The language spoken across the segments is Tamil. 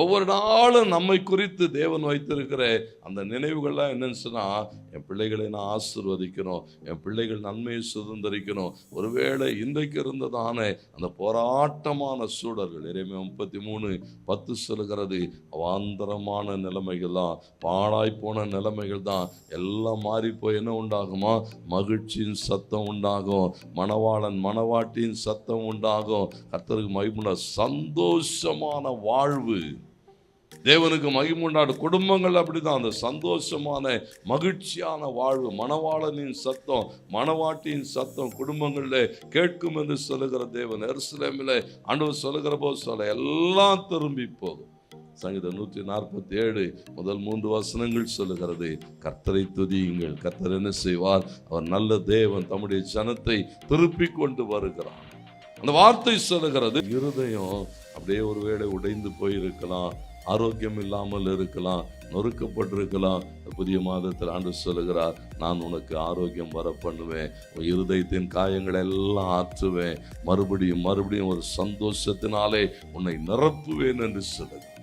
ஒவ்வொரு நாளும் நம்மை குறித்து தேவன் வைத்திருக்கிற அந்த நினைவுகள்லாம் என்னன்னு சொன்னா, என் பிள்ளைகளை நான் ஆசீர்வதிக்கணும், என் பிள்ளைகள் நன்மையை சுதந்திரிக்கணும். ஒருவேளை இன்றைக்கு இருந்ததான அந்த போராட்டமான சூழல்கள், எரேமியா 33:10 சொல்லுகிறது, அவாந்தரமான நிலைமைகள் தான், பாழாய் போன நிலைமைகள் தான், எல்லாம் மாறி போய் என்ன உண்டாகுமா? மகிழ்ச்சியின் சத்தம் உண்டாகும், மணவாளன் மணவாட்டியின் சத்தம் உண்டாகும். கர்த்தருக்கு மகிமை, சந்தோஷமான வாழ்வு, தேவனுக்கு மகிமை உண்டாடு. குடும்பங்கள் அப்படிதான், அந்த சந்தோஷமான மகிழ்ச்சியான வாழ்வு, மணவாளனின் சத்தம் மணவாட்டியின் சத்தம் குடும்பங்களில் கேட்கும் என்று சொல்லுகிற தேவன். எருசலேமில் ஆண்டவர் சொல்லுகிற போது சொல்ல எல்லாம் திரும்பி போகும். சங்கீதம் 147 முதல் 3 வசனங்கள் சொல்லுகிறது, கர்த்தரை துதியுங்கள், கர்த்தர் என்ன செய்வார்? அவர் நல்ல தேவன், தம்முடைய ஜனத்தை திருப்பி கொண்டு வருகிறார். அந்த வார்த்தை சொல்லுகிறது, இருதயம் அப்படியே ஒருவேளை உடைந்து போயிருக்கலாம், ஆரோக்கியம் இல்லாமல் இருக்கலாம், நொறுக்கப்பட்டிருக்கலாம். புதிய மாதத்தில் ஆண்டவர் சொல்லுகிறார், நான் உனக்கு ஆரோக்கியம் வர பண்ணுவேன், உன் இருதயத்தின் காயங்களை எல்லாம் ஆற்றுவேன், மறுபடியும் மறுபடியும் ஒரு சந்தோஷத்தினாலே உன்னை நிரப்புவேன் என்று சொல்லுகிறார்.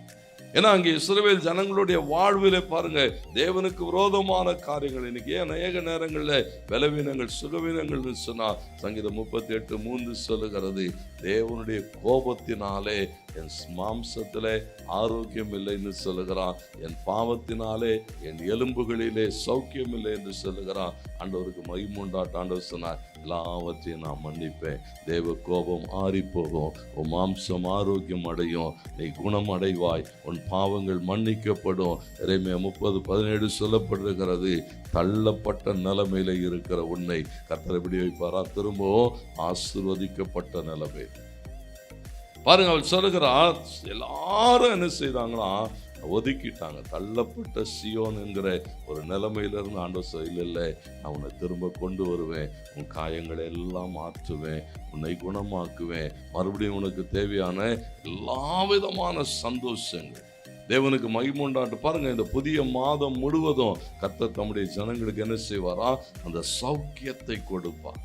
ஏன்னா அங்கே இஸ்ரவேல் ஜனங்களுடைய வாழ்விலே பாருங்க, தேவனுக்கு விரோதமான காரியங்கள். இன்னைக்கு அநேக நேரங்களில் பலவீனங்கள் சுகவீனங்கள் சொன்னா, சங்கீதம் 38:3 சொல்லுகிறது, தேவனுடைய கோபத்தினாலே என் மாம்சத்திலே ஆரோக்கியம் இல்லை என்று சொல்லுகிறான், என் பாவத்தினாலே என் எலும்புகளிலே சௌக்கியம் இல்லை என்று சொல்லுகிறான். ஆண்டவருக்கு மகிமை உண்டாட்ட. ஆண்டவர் சொன்னார், எல்லாவற்றையும் நான் மன்னிப்பேன், தேவ கோபம் ஆறி போகும், உன் மாம்சம் ஆரோக்கியம் அடையும், நீ குணம் அடைவாய், உன் பாவங்கள் மன்னிக்கப்படும். எரேமியா 30:17 சொல்லப்பட்டிருக்கிறது, தள்ளப்பட்ட நிலைமையில இருக்கிற உன்னை கர்த்தர் எப்படி வைப்பாரா? திரும்பவும் ஆசீர்வதிக்கப்பட்ட நிலைமை. பாருங்க, அவர் சொல்லுகிறார், எல்லாரும் என்ன செய்தாங்களா? ஒதுக்கிட்டாங்க. தள்ளப்பட்ட சியோன் என்கிற ஒரு நிலைமையிலிருந்து ஆண்டவர் இல்லை, நான் உன்னை திரும்ப கொண்டு வருவேன், உன் காயங்களை எல்லாம் மாற்றுவேன், உன்னை குணமாக்குவேன், மறுபடியும் உனக்கு தேவையான எல்லா விதமான சந்தோஷங்கள். தேவனுக்கு மகிமை உண்டாட்டு. பாருங்க, இந்த புதிய மாதம் முழுவதும் கர்த்தர் தம்முடைய ஜனங்களுக்கு என்ன செய்வாரா? அந்த சௌக்கியத்தை கொடுப்பார்.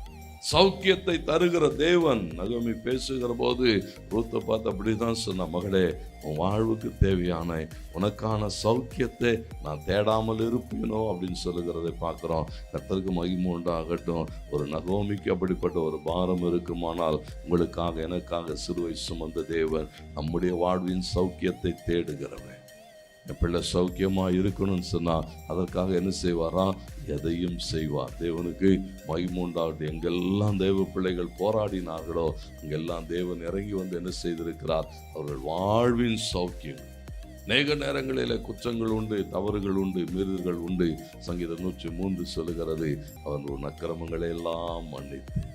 சௌக்கியத்தை தருகிற தேவன். நகோமி பேசுகிற போது ரூத்தை பார்த்து அப்படிதான் சொன்ன, மகளே, உன் வாழ்வுக்கு தேவையான உனக்கான சௌக்கியத்தை நான் தேடாமல் இருப்பேனோ அப்படின்னு சொல்லுகிறதை பார்க்குறோம். கர்த்தருக்கு மகிமை உண்டாகட்டும். ஒரு நகோமிக்கு அப்படிப்பட்ட ஒரு பாரம் இருக்குமானால், உங்களுக்காக எனக்காக சிலுவை சுமந்த தேவன் நம்முடைய வாழ்வின் சௌக்கியத்தை தேடுகிறவன். என் பிள்ளை சௌக்கியமாக இருக்கணும்னு சொன்னால் அதற்காக என்ன செய்வாரா? எதையும் செய்வார். தேவனுக்கு மகிமை உண்டாகட்டும். எங்கெல்லாம் தேவ பிள்ளைகள் போராடினார்களோ அங்கெல்லாம் தேவன் இறங்கி வந்து என்ன செய்திருக்கிறார்? அவர்கள் வாழ்வின் சௌக்கியம். அநேக நேரங்களில் குற்றங்கள் உண்டு, தவறுகள் உண்டு, மீறுதல்கள் உண்டு. சங்கீதம் 103 சொல்லுகிறது, அவன் உன் அக்கிரமங்களை எல்லாம் மன்னித்து.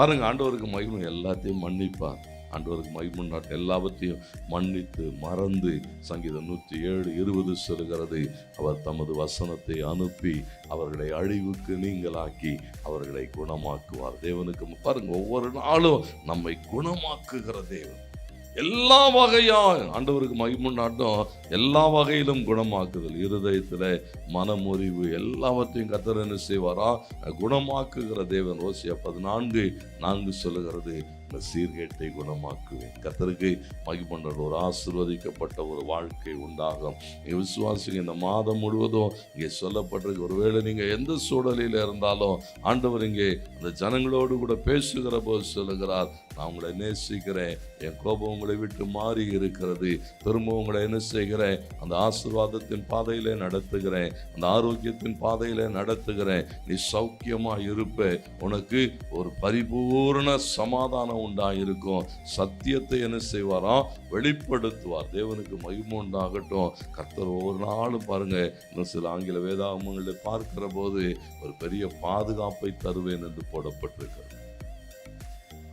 பாருங்க, ஆண்டவருக்கு மகிமை, எல்லாத்தையும் மன்னிப்பார். ஆண்டவருக்கு மகிமை உண்டாகட்டும். எல்லாவற்றையும் மன்னித்து மறந்து. சங்கீதம் 107:20 சொல்லுகிறது, அவர் தமது வசனத்தை அனுப்பி அவர்களை அழிவுக்கு நீங்களாக்கி அவர்களை குணமாக்குவார். தேவனுக்கு பாருங்க, ஒவ்வொரு நாளும் நம்மை குணமாக்குகிற தேவன். எல்லா வகையா ஆண்டவருக்கு மகிமை உண்டாகட்டும். எல்லா வகையிலும் குணமாக்குதல், இருதயத்தில் மனமுறிவு எல்லாவற்றையும் கர்த்தர் என்ன செய்வாரா? குணமாக்குகிற தேவன். ஓசியா 14:4 சொல்லுகிறது, சீர்கேட்டை குணமாக்குவேன். கர்த்தருக்கு மகிமை. ஒரு ஆசீர்வதிக்கப்பட்ட ஒரு வாழ்க்கை உண்டாகும். நீங்கள் விசுவாசிங்க, இந்த மாதம் முழுவதும் இங்கே சொல்லப்பட்டிருக்கு. ஒருவேளை நீங்கள் எந்த சூழலில் இருந்தாலும் ஆண்டவர் இங்கே அந்த ஜனங்களோடு கூட பேசுகிற போது சொல்லுகிறார், நான் உங்களை நேசிக்கிறேன், என் கோபம் உங்களை விட்டு மாறி இருக்கிறது, திரும்ப உங்களை என்ன செய்கிறேன்? அந்த ஆசீர்வாதத்தின் பாதையிலே நடத்துகிறேன், அந்த ஆரோக்கியத்தின் பாதையிலே நடத்துகிறேன், நீ சௌக்கியமாக இருப்ப, உனக்கு ஒரு பரிபூர்ண சமாதானம் உண்டாயிருக்கும். சத்தியத்தை என்ன செய்வாரா? வெளிப்படுத்துவார். தேவனுக்கு மகிமை உண்டாகட்டும். கர்த்தர் ஒவ்வொரு நாளும் பாருங்க, இன்னும் சில ஆங்கில வேதாகமங்களை பார்க்கிற போது ஒரு பெரிய பாதுகாப்பை தருவேன் என்று போடப்பட்டிருக்கிறது.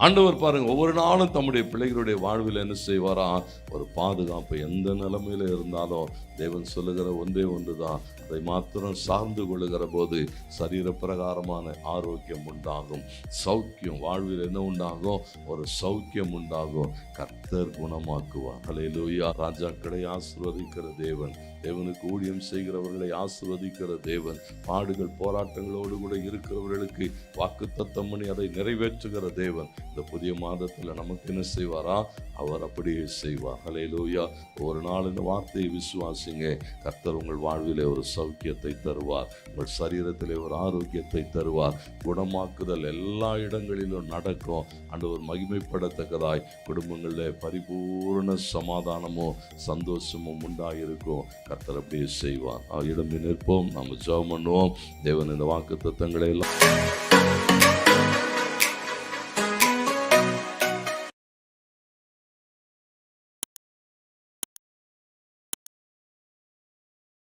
ஆண்டவர் பாருங்க, ஒவ்வொரு நாளும் தம்முடைய பிள்ளைகளுடைய வாழ்வில் என்ன செய்வாரா? ஒரு பாதுகாப்பு. எந்த நிலைமையில இருந்தாலும் தேவன் சொல்லுகிற ஒன்றே ஒன்றுதான், அதை மாத்திரம் சார்ந்து கொள்ளுகிற போது சரீர பிரகாரமான ஆரோக்கியம் உண்டாகும், சௌக்கியம் வாழ்வில் என்ன உண்டாகும்? ஒரு சௌக்கியம் உண்டாகும். கர்த்தர் குணமாக்குவார். ஹல்லேலூயா. ராஜாக்களை ஆசீர்வதிக்கிற தேவன், தேவனுக்கு ஊழியம் செய்கிறவர்களை ஆசீர்வதிக்கிற தேவன், பாடுகள் போராட்டங்களோடு கூட இருக்கிறவர்களுக்கு வாக்குத்தத்தம் பண்ணி அதை நிறைவேற்றுகிற தேவன் இந்த புதிய மாதத்தில் நமக்கு என்ன செய்வாரா? அவர் அப்படியே செய்வார். ஹல்லேலூயா. ஒரு நாள் இந்த வார்த்தையை விசுவாசிங்க. கர்த்தர் உங்கள் வாழ்விலே ஒரு சௌக்கியத்தை தருவார், உங்கள் சரீரத்திலே ஒரு ஆரோக்கியத்தை தருவார். குணமாக்குதல் எல்லா இடங்களிலும் நடக்கும். ஆண்டவர் மகிமைப்படத்தக்கதாய் குடும்பங்களில் பரிபூர்ண சமாதானமும் சந்தோஷமும் உண்டாயிருக்கும். கர்த்தர் அப்படியே செய்வார். எழும்பி நிற்போம், நம்ம ஜெபம் பண்ணுவோம். தேவன் இந்த வாக்குத்தத்தங்களை எல்லாம்